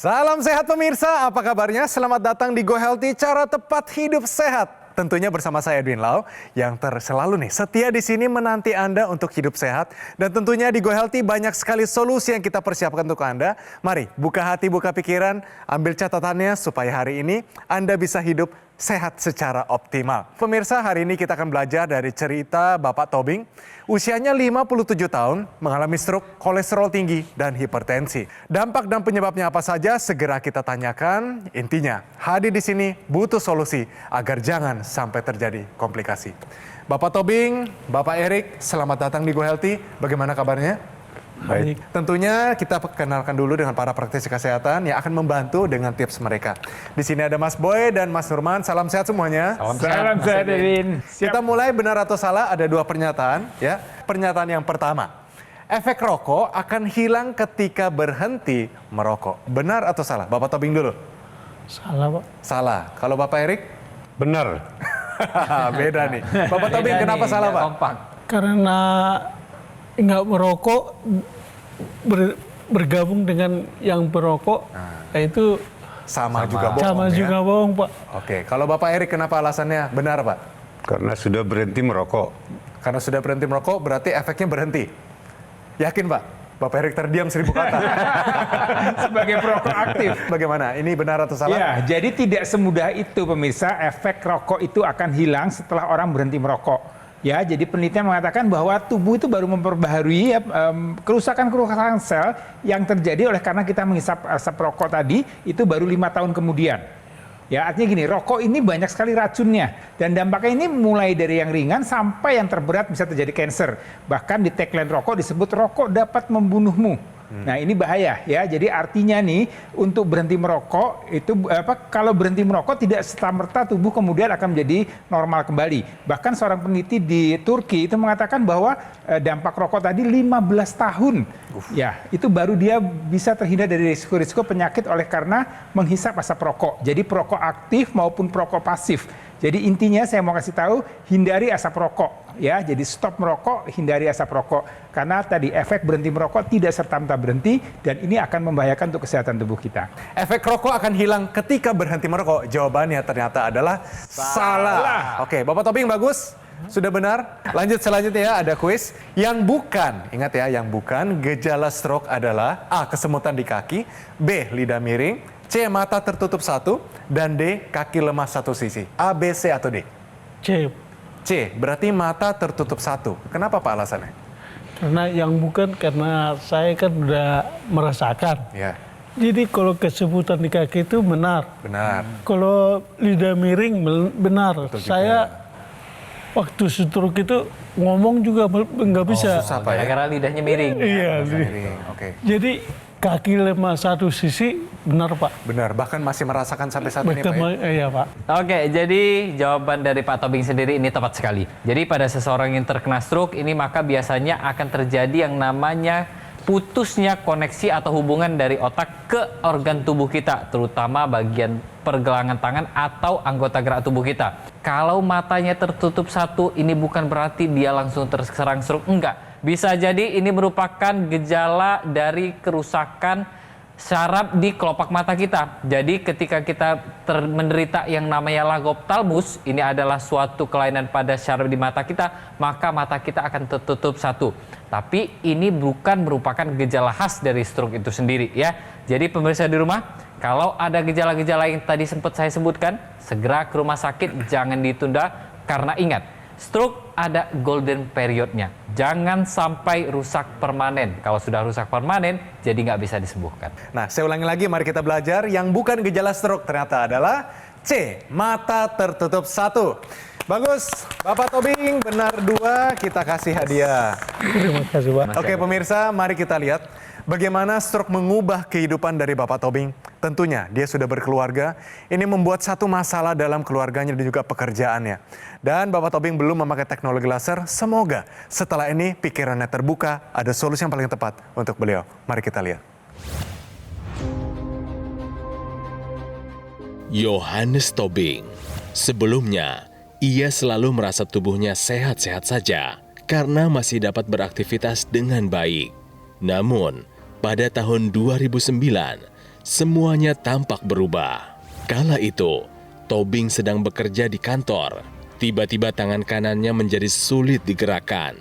Salam sehat pemirsa, apa kabarnya? Selamat datang di Go Healthy, cara tepat hidup sehat. Tentunya bersama saya Edwin Lau yang selalu setia di sini menanti Anda untuk hidup sehat. Dan tentunya di Go Healthy banyak sekali solusi yang kita persiapkan untuk Anda. Mari buka hati, buka pikiran, ambil catatannya supaya hari ini Anda bisa hidup sehat secara optimal. Pemirsa, hari ini kita akan belajar dari cerita Bapak Tobing. Usianya 57 tahun, mengalami stroke, kolesterol tinggi, dan hipertensi. Dampak dan penyebabnya apa saja segera kita tanyakan. Intinya, hadir di sini butuh solusi agar jangan sampai terjadi komplikasi. Bapak Tobing, Bapak Erik, selamat datang di Go Healthy. Bagaimana kabarnya? Baik. Tentunya kita kenalkan dulu dengan para praktisi kesehatan yang akan membantu dengan tips mereka. Di sini ada Mas Boy dan Mas Nurman. Salam sehat semuanya. Salam sehat, Edwin. Kita mulai benar atau salah, ada dua pernyataan. Ya, pernyataan yang pertama, efek rokok akan hilang ketika berhenti merokok. Benar atau salah? Bapak Tobing dulu. Salah, Pak. Salah. Kalau Bapak Erik? Benar. Beda nih. Bapak Tobing kenapa salah, Pak? Kompak. Karena nggak merokok bergabung dengan yang berokok, itu Sama juga bohong. sama ya? juga bohong, Pak. Oke, kalau Bapak Erik kenapa alasannya benar, Pak? Karena sudah berhenti merokok. Karena sudah berhenti merokok berarti efeknya berhenti. Yakin, Pak? Bapak Erik terdiam 1000 kata. Sebagai perokok aktif. Bagaimana? Ini benar atau salah? Ya, jadi tidak semudah itu pemirsa, efek rokok itu akan hilang setelah orang berhenti merokok. Ya, jadi penelitian mengatakan bahwa tubuh itu baru memperbaharui kerusakan-kerusakan sel yang terjadi oleh karena kita menghisap asap rokok tadi itu baru 5 tahun kemudian. Ya, artinya gini, rokok ini banyak sekali racunnya dan dampaknya ini mulai dari yang ringan sampai yang terberat bisa terjadi kanker. Bahkan di tagline rokok disebut rokok dapat membunuhmu. Nah, ini bahaya ya. Jadi artinya nih untuk berhenti merokok itu kalau berhenti merokok tidak serta-merta tubuh kemudian akan menjadi normal kembali. Bahkan seorang peneliti di Turki itu mengatakan bahwa dampak rokok tadi 15 tahun. Ya, itu baru dia bisa terhindar dari risiko-risiko penyakit oleh karena menghisap asap rokok. Jadi perokok aktif maupun perokok pasif. Jadi intinya saya mau kasih tahu, hindari asap rokok ya. Jadi stop merokok, hindari asap rokok. Karena tadi efek berhenti merokok tidak serta-merta berhenti dan ini akan membahayakan untuk kesehatan tubuh kita. Efek rokok akan hilang ketika berhenti merokok. Jawabannya ternyata adalah salah. Oke, Bapak Tobing bagus. Sudah benar. Lanjut selanjutnya ya, ada kuis. Yang bukan, ingat ya, yang bukan gejala stroke adalah A. Kesemutan di kaki, B. Lidah miring, C. Mata tertutup satu, dan D. Kaki lemah satu sisi. A, B, C, atau D? C. C, berarti mata tertutup satu. Kenapa Pak alasannya? Karena yang bukan, karena saya kan udah merasakan. Ya, Jadi kalau kesemutan di kaki itu benar. benar. Kalau lidah miring benar. Betul juga. Saya waktu stroke itu ngomong juga nggak bisa. Susah Pak ya? Karena lidahnya miring. Iya. Miring, oke. Jadi kaki lemah satu sisi benar, Pak. Benar, bahkan masih merasakan sampai saat ini Pak ya? Iya, Pak. Oke, jadi jawaban dari Pak Tobing sendiri ini tepat sekali. Jadi pada seseorang yang terkena stroke ini maka biasanya akan terjadi yang namanya putusnya koneksi atau hubungan dari otak ke organ tubuh kita, terutama bagian pergelangan tangan atau anggota gerak tubuh kita. Kalau matanya tertutup satu, ini bukan berarti dia langsung terserang stroke, enggak. Bisa jadi ini merupakan gejala dari kerusakan syaraf di kelopak mata kita. Jadi ketika kita menderita yang namanya lagoptalmus, ini adalah suatu kelainan pada syaraf di mata kita, maka mata kita akan tertutup satu. Tapi ini bukan merupakan gejala khas dari stroke itu sendiri ya. Jadi pemirsa di rumah, kalau ada gejala-gejala yang tadi sempat saya sebutkan, segera ke rumah sakit, jangan ditunda karena ingat, stroke ada golden periodnya. Jangan sampai rusak permanen. Kalau sudah rusak permanen, jadi nggak bisa disembuhkan. Nah, saya ulangi lagi, mari kita belajar. Yang bukan gejala stroke ternyata adalah C. Mata tertutup satu. Bagus, Bapak Tobing benar 2, kita kasih hadiah. Terima kasih, Pak. Oke pemirsa, mari kita lihat bagaimana stroke mengubah kehidupan dari Bapak Tobing. Tentunya dia sudah berkeluarga, ini membuat satu masalah dalam keluarganya dan juga pekerjaannya. Dan Bapak Tobing belum memakai teknologi laser, semoga setelah ini pikirannya terbuka, ada solusi yang paling tepat untuk beliau. Mari kita lihat. Johannes Tobing. Sebelumnya, ia selalu merasa tubuhnya sehat-sehat saja karena masih dapat beraktivitas dengan baik. Namun, pada tahun 2009, semuanya tampak berubah. Kala itu, Tobing sedang bekerja di kantor. Tiba-tiba tangan kanannya menjadi sulit digerakkan.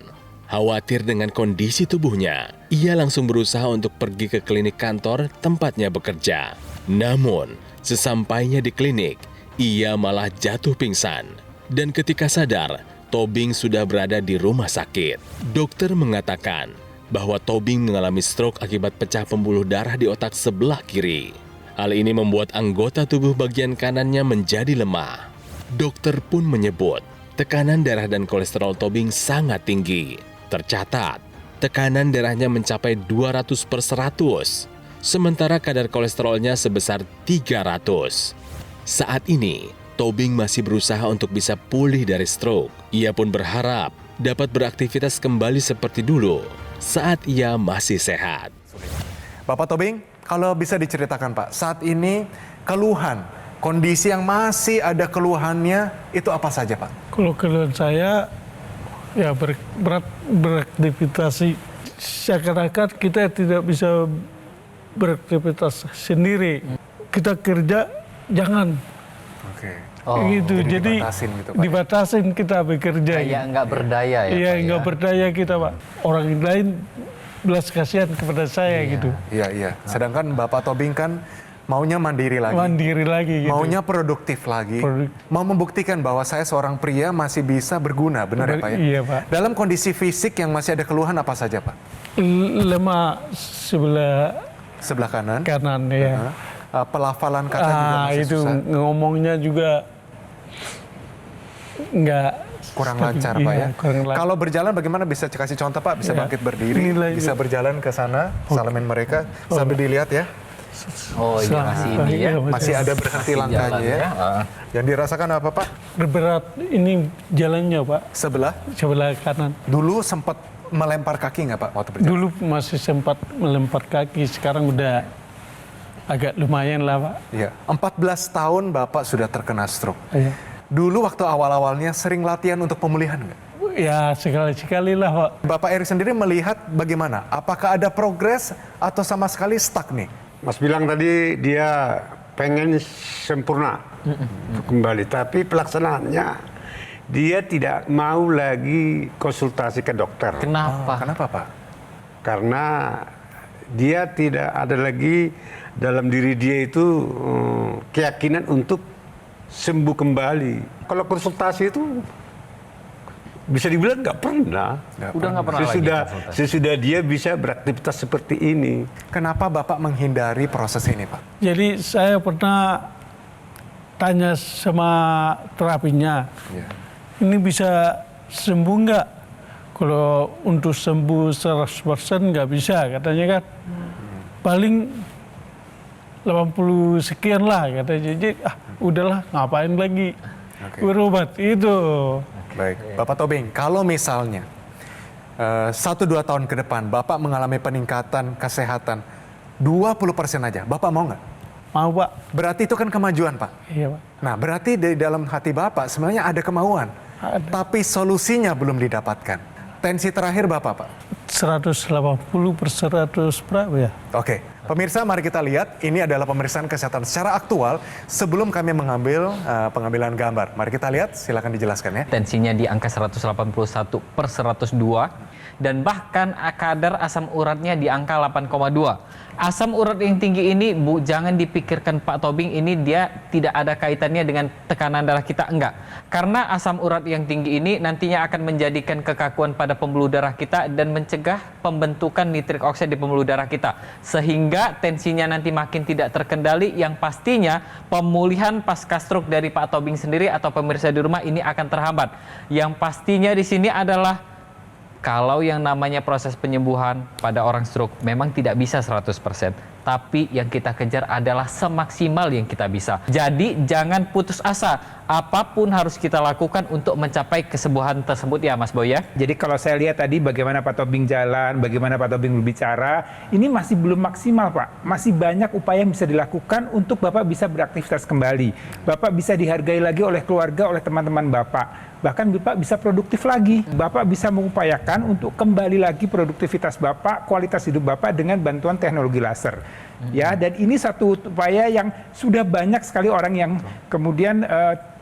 Khawatir dengan kondisi tubuhnya, ia langsung berusaha untuk pergi ke klinik kantor tempatnya bekerja. Namun, sesampainya di klinik, ia malah jatuh pingsan. Dan ketika sadar, Tobing sudah berada di rumah sakit. Dokter mengatakan bahwa Tobing mengalami stroke akibat pecah pembuluh darah di otak sebelah kiri. Hal ini membuat anggota tubuh bagian kanannya menjadi lemah. Dokter pun menyebut tekanan darah dan kolesterol Tobing sangat tinggi. Tercatat, tekanan darahnya mencapai 200/100, sementara kadar kolesterolnya sebesar 300. Saat ini, Tobing masih berusaha untuk bisa pulih dari stroke. Ia pun berharap dapat beraktivitas kembali seperti dulu saat ia masih sehat. Bapak Tobing, kalau bisa diceritakan Pak, saat ini keluhan, kondisi yang masih ada keluhannya itu apa saja Pak? Kalau keluhan saya, ya beraktivitas seakan-akan kita tidak bisa beraktivitas sendiri. Kita kerja jangan Oke. gitu. Jadi dibatasin gitu, Pak, ya? dibatasin kita bekerja. Kayak nggak berdaya ya, Iya, Pak, nggak ya? berdaya kita, Pak. Orang lain belas kasihan kepada saya gitu. Iya. Sedangkan Bapak Tobing kan maunya mandiri lagi. Mandiri lagi gitu. Maunya produktif lagi. Mau membuktikan bahwa saya seorang pria masih bisa berguna, benar ya Pak ya? Iya, Pak. Dalam kondisi fisik yang masih ada keluhan apa saja Pak? Lemah Sebelah kanan. kanan ya. Pelafalan kata juga masih itu susah. ngomongnya juga nggak Kurang stabil. lancar Iya, Pak ya. kurang lancar. Kalau berjalan bagaimana, bisa kasih contoh Pak? Bisa Iya. bangkit berdiri, Inilah bisa juga. berjalan ke sana, salamin mereka sambil dilihat ya. Oh iya, masih ini ya. Masih ada berhenti Masih langkahnya jalan ya. ya. Yang dirasakan apa Pak? Berat ini jalannya, Pak, Sebelah. sebelah kanan. Dulu sempat melempar kaki nggak Pak waktu berjalan? Dulu masih sempat melempar kaki, sekarang udah agak lumayan lah, Pak. Iya. 14 tahun Bapak sudah terkena stroke. Iya. Dulu waktu awal-awalnya sering latihan untuk pemulihan nggak? Ya sekali-sekali lah, Pak. Bapak Erik sendiri melihat bagaimana? Apakah ada progres atau sama sekali stuck nih? Mas bilang tadi dia pengen sempurna kembali, tapi pelaksanaannya dia tidak mau lagi konsultasi ke dokter. Kenapa? Kenapa Pak? Karena dia tidak ada lagi dalam diri dia itu keyakinan untuk sembuh kembali. Kalau konsultasi itu bisa dibilang nggak pernah. Udah nggak pernah lagi konsultasi. Sesudah dia bisa beraktivitas seperti ini. Kenapa Bapak menghindari proses ini Pak? Jadi saya pernah tanya sama terapinya, Iya. ini bisa sembuh nggak? Kalau untuk sembuh 100% nggak bisa, katanya kan. Paling 80 sekian lah, katanya. Jadi udahlah, ngapain lagi berobat itu. Baik, Bapak Tobing, kalau misalnya 1-2 tahun ke depan Bapak mengalami peningkatan kesehatan 20% aja, Bapak mau nggak? Mau, Pak? Berarti itu kan kemajuan Pak. Iya, Pak. Nah, berarti di dalam hati Bapak sebenarnya ada kemauan. Tapi solusinya belum didapatkan. Tensi terakhir Bapak, Pak? 180/100 berapa ya? Oke, pemirsa mari kita lihat. Ini adalah pemeriksaan kesehatan secara aktual sebelum kami mengambil pengambilan gambar. Mari kita lihat, silakan dijelaskan ya. Tensinya di angka 181/102 dan bahkan kadar asam uratnya di angka 8,2. Asam urat yang tinggi ini, Bu, jangan dipikirkan Pak Tobing ini dia tidak ada kaitannya dengan tekanan darah kita, enggak. Karena asam urat yang tinggi ini nantinya akan menjadikan kekakuan pada pembuluh darah kita dan mencegah pembentukan nitrik oksida di pembuluh darah kita. Sehingga tensinya nanti makin tidak terkendali, yang pastinya pemulihan pasca stroke dari Pak Tobing sendiri atau pemirsa di rumah ini akan terhambat. Yang pastinya di sini adalah kalau yang namanya proses penyembuhan pada orang stroke memang tidak bisa 100%, tapi yang kita kejar adalah semaksimal yang kita bisa. Jadi jangan putus asa, apapun harus kita lakukan untuk mencapai kesembuhan tersebut ya Mas Boy ya. Jadi kalau saya lihat tadi bagaimana Pak Tobing jalan, bagaimana Pak Tobing berbicara, ini masih belum maksimal Pak. Masih banyak upaya yang bisa dilakukan untuk Bapak bisa beraktivitas kembali. Bapak bisa dihargai lagi oleh keluarga, oleh teman-teman Bapak. bahkan Bapak bisa produktif lagi. Bapak bisa mengupayakan untuk kembali lagi produktivitas Bapak, kualitas hidup Bapak dengan bantuan teknologi laser. Ya, dan ini satu upaya yang sudah banyak sekali orang yang kemudian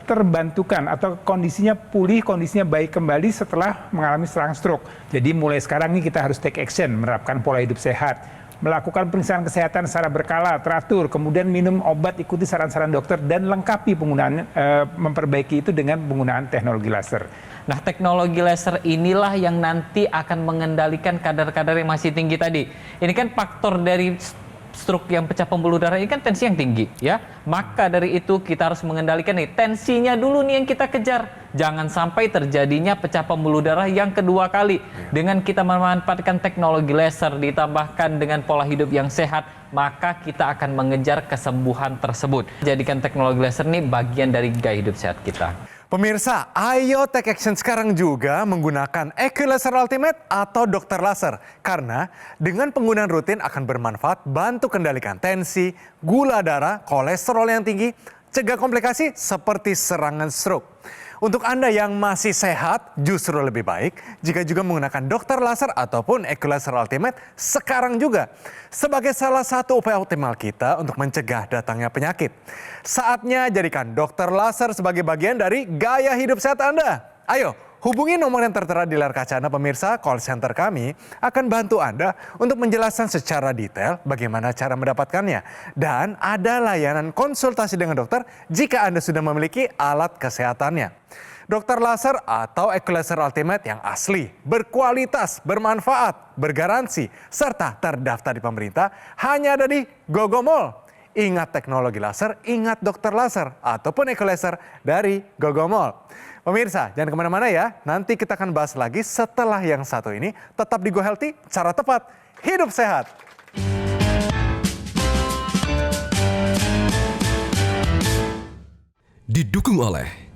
terbantukan atau kondisinya pulih, kondisinya baik kembali setelah mengalami serangan stroke. Jadi mulai sekarang ini kita harus take action, menerapkan pola hidup sehat, melakukan pemeriksaan kesehatan secara berkala, teratur, kemudian minum obat, ikuti saran-saran dokter, dan lengkapi penggunaan, memperbaiki itu dengan penggunaan teknologi laser. Nah, teknologi laser inilah yang nanti akan mengendalikan kadar-kadar yang masih tinggi tadi. Ini kan faktor dari stroke yang pecah pembuluh darah ini kan tensi yang tinggi, ya. Maka dari itu kita harus mengendalikan nih tensinya dulu nih yang kita kejar. Jangan sampai terjadinya pecah pembuluh darah yang kedua kali. Dengan kita memanfaatkan teknologi laser ditambahkan dengan pola hidup yang sehat, maka kita akan mengejar kesembuhan tersebut. Jadikan teknologi laser ini bagian dari gaya hidup sehat kita. Pemirsa, ayo take action sekarang juga menggunakan EQ Laser Ultimate atau dokter laser. Karena dengan penggunaan rutin akan bermanfaat bantu kendalikan tensi, gula darah, kolesterol yang tinggi, cegah komplikasi seperti serangan stroke. Untuk Anda yang masih sehat, justru lebih baik jika juga menggunakan dokter laser ataupun EQ Laser Ultimate sekarang juga. Sebagai salah satu upaya optimal kita untuk mencegah datangnya penyakit. Saatnya jadikan dokter laser sebagai bagian dari gaya hidup sehat Anda. Ayo, hubungi nomor yang tertera di layar kaca Anda pemirsa, call center kami akan bantu Anda untuk menjelaskan secara detail bagaimana cara mendapatkannya. Dan ada layanan konsultasi dengan dokter jika Anda sudah memiliki alat kesehatannya. Dokter laser atau EQ Laser Ultimate yang asli, berkualitas, bermanfaat, bergaransi, serta terdaftar di pemerintah hanya ada di GoGo Mall. Ingat teknologi laser, ingat dokter laser, ataupun EQ Laser dari GoGo Mall. Pemirsa, jangan kemana-mana ya. Nanti kita akan bahas lagi setelah yang satu ini. Tetap di Go Healthy, cara tepat, hidup sehat. Didukung oleh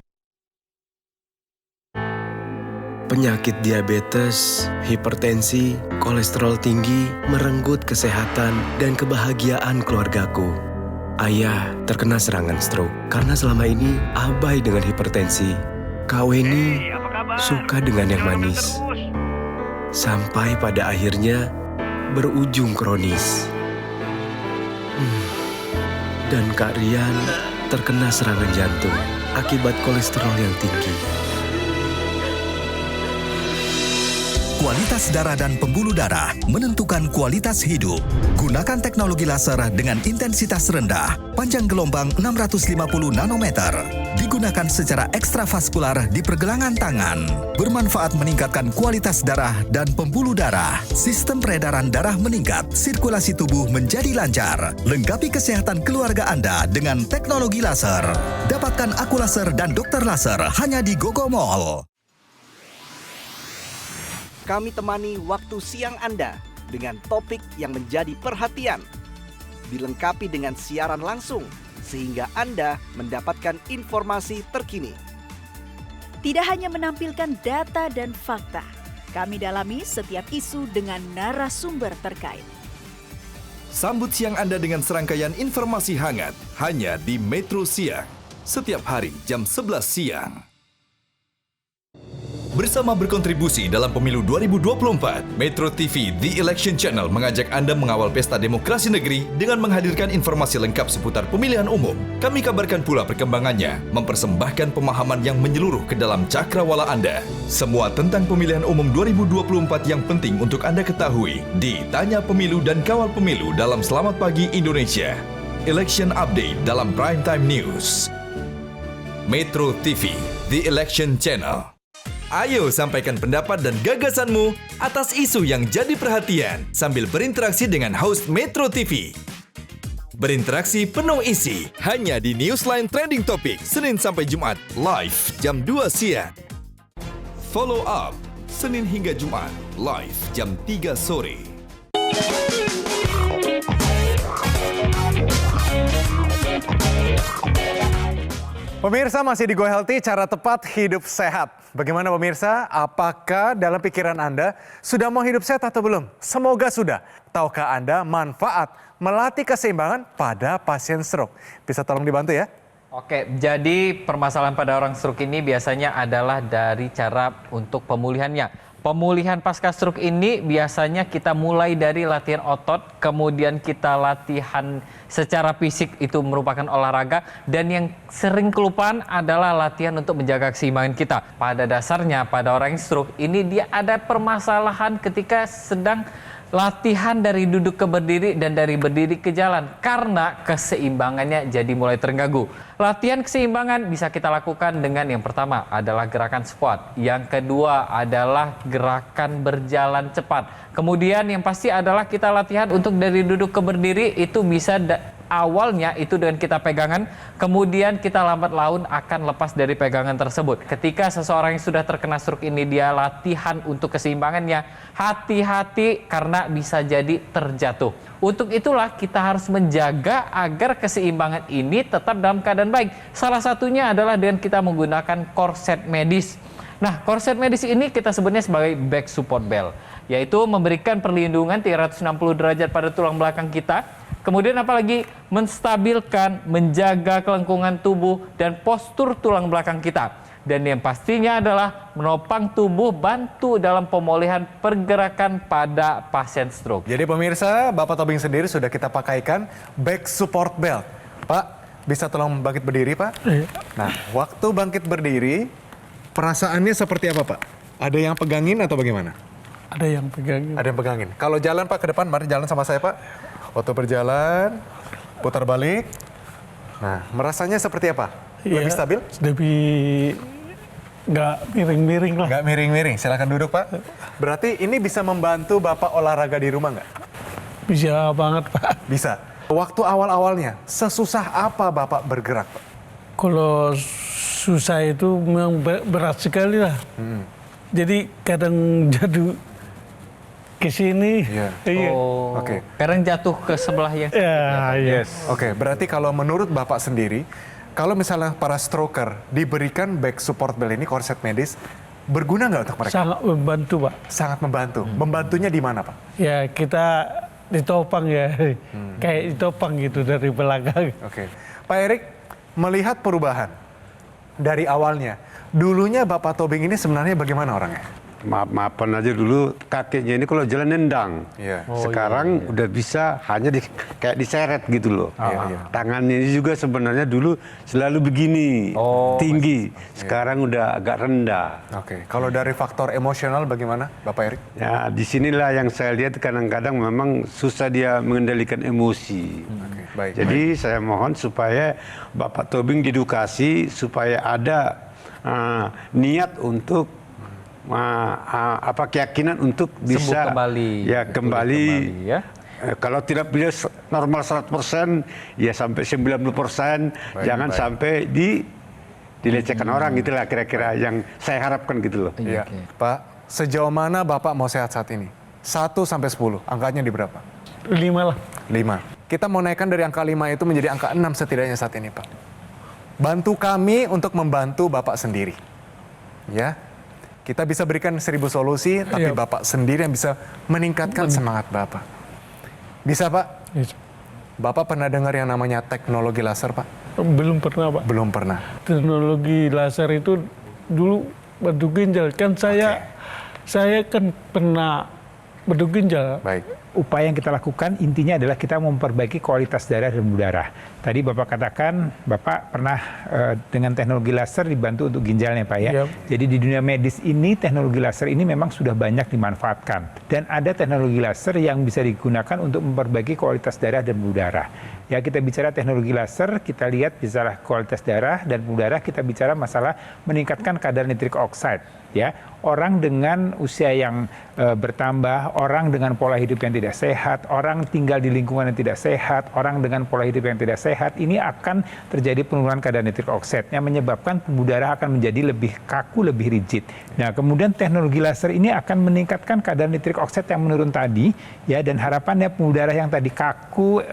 penyakit diabetes, hipertensi, kolesterol tinggi, merenggut kesehatan dan kebahagiaan keluargaku. Ayah terkena serangan stroke karena selama ini abai dengan hipertensi. Kak Weni suka dengan yang manis. Sampai pada akhirnya berujung kronis. Dan Kak Rian terkena serangan jantung akibat kolesterol yang tinggi. Kualitas darah dan pembuluh darah menentukan kualitas hidup. Gunakan teknologi laser dengan intensitas rendah, panjang gelombang 650 nanometer. Digunakan secara ekstravaskular di pergelangan tangan. Bermanfaat meningkatkan kualitas darah dan pembuluh darah. Sistem peredaran darah meningkat, sirkulasi tubuh menjadi lancar. Lengkapi kesehatan keluarga Anda dengan teknologi laser. Dapatkan Aku Laser dan Dokter Laser hanya di GoGo Mall. Kami temani waktu siang Anda dengan topik yang menjadi perhatian. Dilengkapi dengan siaran langsung, sehingga Anda mendapatkan informasi terkini. Tidak hanya menampilkan data dan fakta, kami dalami setiap isu dengan narasumber terkait. Sambut siang Anda dengan serangkaian informasi hangat hanya di Metro Siang. Setiap hari jam 11 siang. Bersama berkontribusi dalam pemilu 2024, Metro TV The Election Channel mengajak Anda mengawal pesta demokrasi negeri dengan menghadirkan informasi lengkap seputar pemilihan umum. Kami kabarkan pula perkembangannya, mempersembahkan pemahaman yang menyeluruh ke dalam cakrawala Anda. Semua tentang pemilihan umum 2024 yang penting untuk Anda ketahui di Tanya Pemilu dan Kawal Pemilu dalam Selamat Pagi Indonesia. Election Update dalam Primetime News. Metro TV The Election Channel. Ayo sampaikan pendapat dan gagasanmu atas isu yang jadi perhatian sambil berinteraksi dengan host Metro TV. Berinteraksi penuh isi hanya di Newsline Trending Topic Senin sampai Jumat live jam 2 siang. Follow up Senin hingga Jumat live jam 3 sore. Pemirsa masih di Go Healthy, cara tepat hidup sehat. Bagaimana pemirsa? Apakah dalam pikiran Anda sudah mau hidup sehat atau belum? Semoga sudah. Tahukah Anda manfaat melatih keseimbangan pada pasien stroke? Bisa tolong dibantu ya? Oke, jadi permasalahan pada orang stroke ini biasanya adalah dari cara untuk pemulihannya. Pemulihan pasca stroke ini biasanya kita mulai dari latihan otot, kemudian kita latihan secara fisik itu merupakan olahraga, dan yang sering kelupaan adalah latihan untuk menjaga keseimbangan kita. Pada dasarnya pada orang yang stroke ini dia ada permasalahan ketika sedang latihan dari duduk ke berdiri dan dari berdiri ke jalan karena keseimbangannya jadi mulai terganggu. Latihan keseimbangan bisa kita lakukan dengan yang pertama adalah gerakan squat, yang kedua adalah gerakan berjalan cepat. Kemudian yang pasti adalah kita latihan untuk dari duduk ke berdiri itu bisa awalnya itu dengan kita pegangan, kemudian kita lambat laun akan lepas dari pegangan tersebut. Ketika seseorang yang sudah terkena stroke ini dia latihan untuk keseimbangannya, hati-hati karena bisa jadi terjatuh. Untuk itulah kita harus menjaga agar keseimbangan ini tetap dalam keadaan baik. Salah satunya adalah dengan kita menggunakan korset medis. Nah, korset medis ini kita sebutnya sebagai back support belt, yaitu memberikan perlindungan 360 derajat pada tulang belakang kita. Kemudian apalagi menstabilkan, menjaga kelengkungan tubuh dan postur tulang belakang kita. Dan yang pastinya adalah menopang tubuh, bantu dalam pemulihan pergerakan pada pasien stroke. Jadi pemirsa, Bapak Tobing sendiri sudah kita pakaikan back support belt. Pak, bisa tolong bangkit berdiri, Pak? Nah, waktu bangkit berdiri, perasaannya seperti apa, Pak? Ada yang pegangin atau bagaimana? Ada yang pegangin. Ada yang pegangin. Kalau jalan, Pak, ke depan, mari jalan sama saya, Pak. Waktu berjalan, putar balik. Nah, merasanya seperti apa? Lebih stabil? Lebih nggak miring-miring lah. Nggak miring-miring. Silakan duduk, Pak. Berarti ini bisa membantu Bapak olahraga di rumah nggak? Bisa banget, Pak. Bisa. Waktu awal-awalnya, sesusah apa Bapak bergerak, Pak? Kalau susah itu memang berat sekali lah. Jadi kadang jatuh ke sini. Iya. Oh, Oke. Kadang jatuh ke sebelah yang Yes. Oke, berarti kalau menurut Bapak sendiri, kalau misalnya para stroker diberikan back support belt ini, korset medis, berguna nggak untuk mereka? Sangat membantu, Pak. Sangat membantu. Membantunya di mana, Pak? Ya kita ditopang ya, kayak ditopang gitu dari belakang. Oke. Pak Erik, melihat perubahan dari awalnya, dulunya Bapak Tobing ini sebenarnya bagaimana orangnya? Maaf-maafan aja dulu kakinya ini kalau jalan nendang. Iya. Sekarang udah bisa hanya kayak diseret gitu loh. Iya. Tangannya ini juga sebenarnya dulu selalu begini, tinggi. Sekarang udah agak rendah. Oke. Kalau dari faktor emosional bagaimana, Bapak Erik? Ya, disinilah yang saya lihat kadang-kadang memang susah dia mengendalikan emosi. Oke, baik. Jadi saya mohon supaya Bapak Tobing diedukasi supaya ada niat untuk keyakinan untuk bisa kembali. kembali Ya. Kalau tidak bisa normal 100% ya sampai 90%, jangan sampai dilecehkan orang, gitulah kira-kira yang saya harapkan gitu loh. Iya. Pak, sejauh mana Bapak mau sehat saat ini? 1 sampai 10, angkanya di berapa? 5 lah. 5. Kita mau naikkan dari angka 5 itu menjadi angka 6 setidaknya saat ini, Pak. Bantu kami untuk membantu Bapak sendiri. Ya. Kita bisa berikan 1000 solusi, tapi Bapak sendiri yang bisa meningkatkan semangat Bapak. Bisa, Pak? Bisa. Bapak pernah dengar yang namanya teknologi laser, Pak? Belum pernah, Pak. Belum pernah. Teknologi laser itu dulu batu ginjal. Kan saya kan pernah batu ginjal. Baik. Upaya yang kita lakukan intinya adalah kita memperbaiki kualitas darah dan pembuluh darah. Tadi Bapak katakan Bapak pernah dengan teknologi laser dibantu untuk ginjalnya, Pak ya. Yep. Jadi di dunia medis ini teknologi laser ini memang sudah banyak dimanfaatkan, dan ada teknologi laser yang bisa digunakan untuk memperbaiki kualitas darah dan pembuluh darah. Ya, kita bicara teknologi laser, kita lihat bicara kualitas darah dan pembuluh darah, kita bicara masalah meningkatkan kadar nitrik oxide. Ya, orang dengan usia yang bertambah, orang dengan pola hidup yang tidak sehat, orang tinggal di lingkungan yang tidak sehat, orang dengan pola hidup yang tidak sehat, ini akan terjadi penurunan kadar nitrik oxide yang menyebabkan pembuluh darah akan menjadi lebih kaku, lebih rigid. Nah, kemudian teknologi laser ini akan meningkatkan kadar nitrik oxide yang menurun tadi, ya, dan harapannya pembuluh darah yang tadi kaku,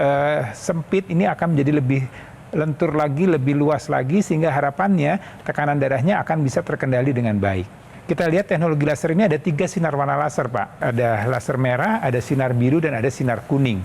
sempit, ini akan menjadi lebih lentur lagi, lebih luas lagi, sehingga harapannya tekanan darahnya akan bisa terkendali dengan baik. Kita lihat teknologi laser ini ada 3 sinar warna laser, Pak. Ada laser merah, ada sinar biru, dan ada sinar kuning.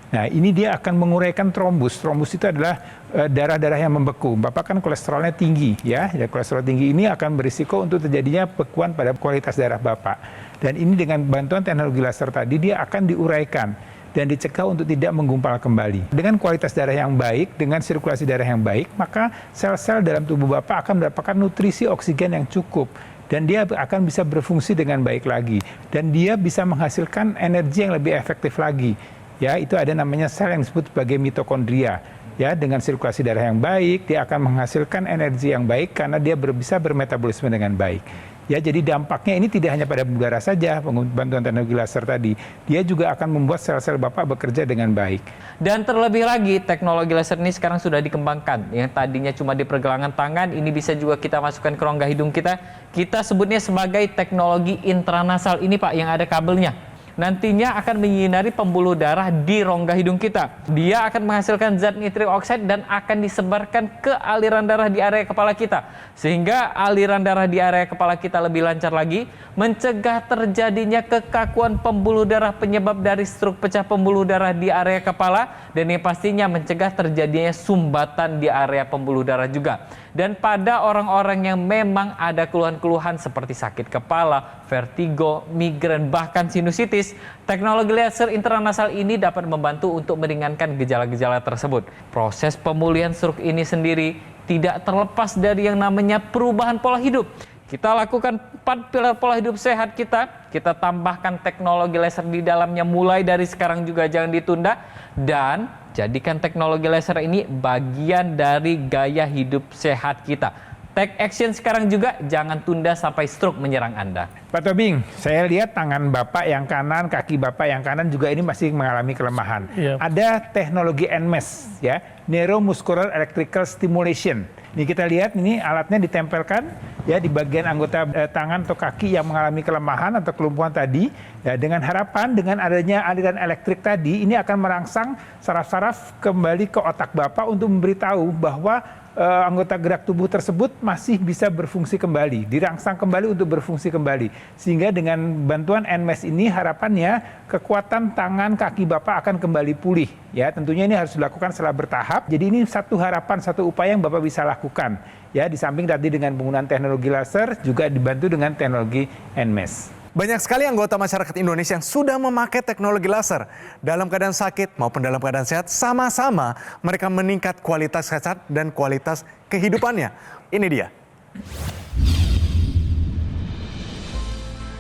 Nah, ini dia akan menguraikan trombus. Trombus itu adalah darah-darah yang membeku. Bapak kan kolesterolnya tinggi, ya. Kolesterol tinggi ini akan berisiko untuk terjadinya bekuan pada kualitas darah Bapak. Dan ini dengan bantuan teknologi laser tadi, dia akan diuraikan dan dicegah untuk tidak menggumpal kembali. Dengan kualitas darah yang baik, dengan sirkulasi darah yang baik, maka sel-sel dalam tubuh Bapak akan mendapatkan nutrisi oksigen yang cukup. Dan dia akan bisa berfungsi dengan baik lagi. Dan dia bisa menghasilkan energi yang lebih efektif lagi. Ya, itu ada namanya sel yang disebut sebagai mitokondria. Ya, dengan sirkulasi darah yang baik, dia akan menghasilkan energi yang baik karena dia bisa bermetabolisme dengan baik. Ya, jadi dampaknya ini tidak hanya pada pembuluh darah saja, bantuan teknologi laser tadi. Dia juga akan membuat sel-sel Bapak bekerja dengan baik. Dan terlebih lagi, teknologi laser ini sekarang sudah dikembangkan. Yang tadinya cuma di pergelangan tangan, ini bisa juga kita masukkan ke rongga hidung kita. Kita sebutnya sebagai teknologi intranasal. Ini Pak, yang ada kabelnya. Nantinya akan menyinari pembuluh darah di rongga hidung kita. Dia akan menghasilkan zat nitrik oxide dan akan disebarkan ke aliran darah di area kepala kita. Sehingga aliran darah di area kepala kita lebih lancar lagi, mencegah terjadinya kekakuan pembuluh darah penyebab dari struk pecah pembuluh darah di area kepala, dan yang pastinya mencegah terjadinya sumbatan di area pembuluh darah juga. Dan pada orang-orang yang memang ada keluhan-keluhan seperti sakit kepala, vertigo, migrain, bahkan sinusitis, teknologi laser intranasal ini dapat membantu untuk meringankan gejala-gejala tersebut. Proses pemulihan stroke ini sendiri tidak terlepas dari yang namanya perubahan pola hidup. Kita lakukan 4 pilar pola hidup sehat kita tambahkan teknologi laser di dalamnya mulai dari sekarang juga, jangan ditunda, dan jadikan teknologi laser ini bagian dari gaya hidup sehat kita. Take action sekarang juga, jangan tunda sampai stroke menyerang Anda. Pak Tobing, saya lihat tangan Bapak yang kanan, kaki Bapak yang kanan juga ini masih mengalami kelemahan. Iya. Ada teknologi NMES, ya, Neuromuscular Electrical Stimulation. Ini kita lihat, ini alatnya ditempelkan ya di bagian anggota tangan atau kaki yang mengalami kelemahan atau kelumpuhan tadi. Ya, dengan harapan dengan adanya aliran elektrik tadi, ini akan merangsang saraf-saraf kembali ke otak Bapak untuk memberitahu bahwa anggota gerak tubuh tersebut masih bisa berfungsi kembali, dirangsang kembali untuk berfungsi kembali. Sehingga dengan bantuan NMES ini harapannya kekuatan tangan kaki Bapak akan kembali pulih. Ya, tentunya ini harus dilakukan secara bertahap. Jadi ini satu harapan, satu upaya yang Bapak bisa lakukan. Ya, di samping tadi dengan penggunaan teknologi laser, juga dibantu dengan teknologi NMES. Banyak sekali anggota masyarakat Indonesia yang sudah memakai teknologi laser. Dalam keadaan sakit maupun dalam keadaan sehat, sama-sama mereka meningkat kualitas sehat dan kualitas kehidupannya. Ini dia.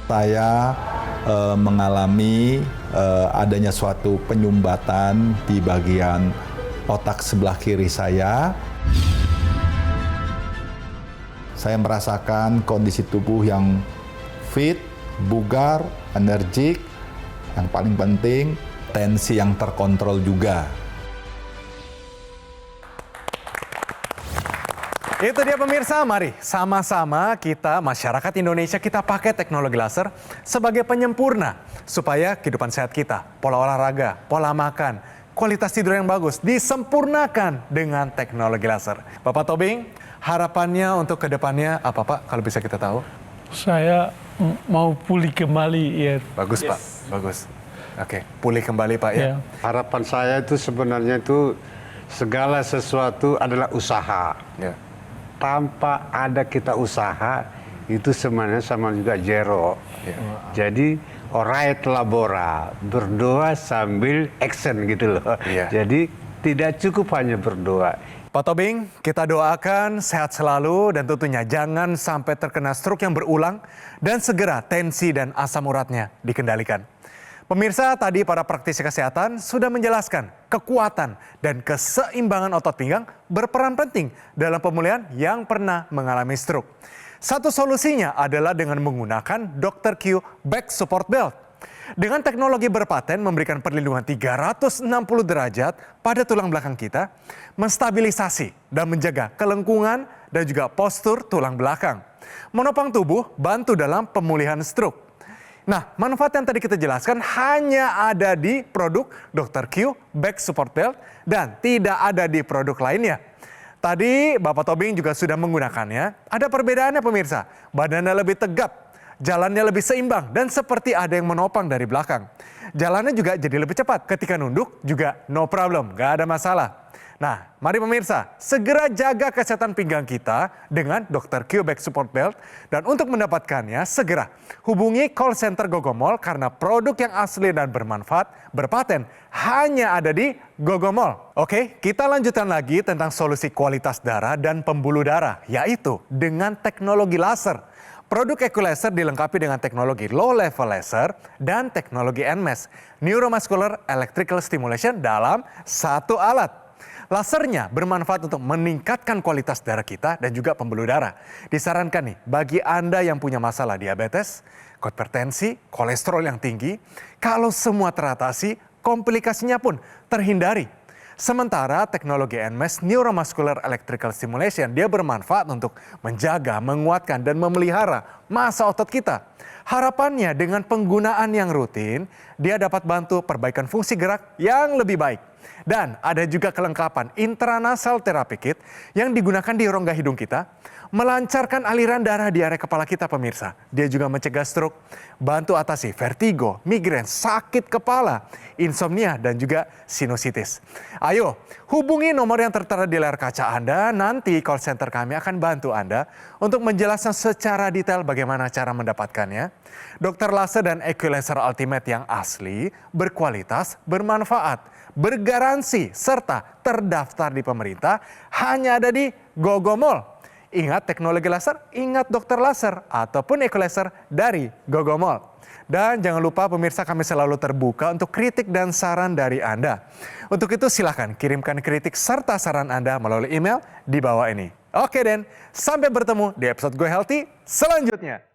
Saya mengalami adanya suatu penyumbatan di bagian otak sebelah kiri saya. Saya merasakan kondisi tubuh yang fit, bugar, energik, yang paling penting tensi yang terkontrol juga. Itu dia pemirsa, mari sama-sama kita masyarakat Indonesia kita pakai teknologi laser sebagai penyempurna supaya kehidupan sehat kita, pola olahraga, pola makan, kualitas tidur yang bagus disempurnakan dengan teknologi laser. Bapak Tobing, harapannya untuk kedepannya apa Pak kalau bisa kita tahu? Saya mau pulih kembali ya. Bagus Pak, bagus. Oke, pulih kembali Pak ya. Harapan saya itu sebenarnya itu segala sesuatu adalah usaha. Ya. Tanpa ada kita usaha itu sebenarnya sama juga zero. Ya. Jadi orate labora, berdoa sambil action gitu loh. Ya. Jadi tidak cukup hanya berdoa. Pak Tobing, kita doakan sehat selalu dan tentunya jangan sampai terkena stroke yang berulang dan segera tensi dan asam uratnya dikendalikan. Pemirsa, tadi para praktisi kesehatan sudah menjelaskan kekuatan dan keseimbangan otot pinggang berperan penting dalam pemulihan yang pernah mengalami stroke. Satu solusinya adalah dengan menggunakan Dr. Q Back Support Belt. Dengan teknologi berpaten memberikan perlindungan 360 derajat pada tulang belakang kita, menstabilisasi dan menjaga kelengkungan dan juga postur tulang belakang. Menopang tubuh bantu dalam pemulihan stroke. Nah, manfaat yang tadi kita jelaskan hanya ada di produk Dr. Q Back Support Belt dan tidak ada di produk lainnya. Tadi Bapak Tobing juga sudah menggunakannya. Ada perbedaannya pemirsa, badannya lebih tegap, jalannya lebih seimbang dan seperti ada yang menopang dari belakang. Jalannya juga jadi lebih cepat. Ketika nunduk juga no problem, nggak ada masalah. Nah, mari pemirsa, segera jaga kesehatan pinggang kita dengan Dr. Q-Back Support Belt. Dan untuk mendapatkannya, segera hubungi call center Gogomol karena produk yang asli dan bermanfaat, berpaten, hanya ada di Gogomol. Oke, kita lanjutkan lagi tentang solusi kualitas darah dan pembuluh darah, yaitu dengan teknologi laser. Produk Equalaser dilengkapi dengan teknologi low level laser dan teknologi NMES, Neuromuscular Electrical Stimulation dalam satu alat. Lasernya bermanfaat untuk meningkatkan kualitas darah kita dan juga pembuluh darah. Disarankan nih bagi Anda yang punya masalah diabetes, hipertensi, kolesterol yang tinggi, kalau semua teratasi, komplikasinya pun terhindari. Sementara teknologi NMES, Neuromuscular Electrical Stimulation, dia bermanfaat untuk menjaga, menguatkan, dan memelihara massa otot kita. Harapannya dengan penggunaan yang rutin, dia dapat bantu perbaikan fungsi gerak yang lebih baik. Dan ada juga kelengkapan intranasal therapy kit yang digunakan di rongga hidung kita, melancarkan aliran darah di area kepala kita pemirsa. Dia juga mencegah stroke, bantu atasi vertigo, migrain, sakit kepala, insomnia, dan juga sinusitis. Ayo, hubungi nomor yang tertera di layar kaca Anda, nanti call center kami akan bantu Anda untuk menjelaskan secara detail bagaimana cara mendapatkannya. Dokter Laser dan Equalaser Ultimate yang asli, berkualitas, bermanfaat, bergaransi, serta terdaftar di pemerintah, hanya ada di Gogomol. Ingat teknologi laser, ingat dokter laser, ataupun Equalaser dari Gogomol. Dan jangan lupa pemirsa, kami selalu terbuka untuk kritik dan saran dari Anda. Untuk itu silahkan kirimkan kritik serta saran Anda melalui email di bawah ini. Oke Den, sampai bertemu di episode Go Healthy selanjutnya.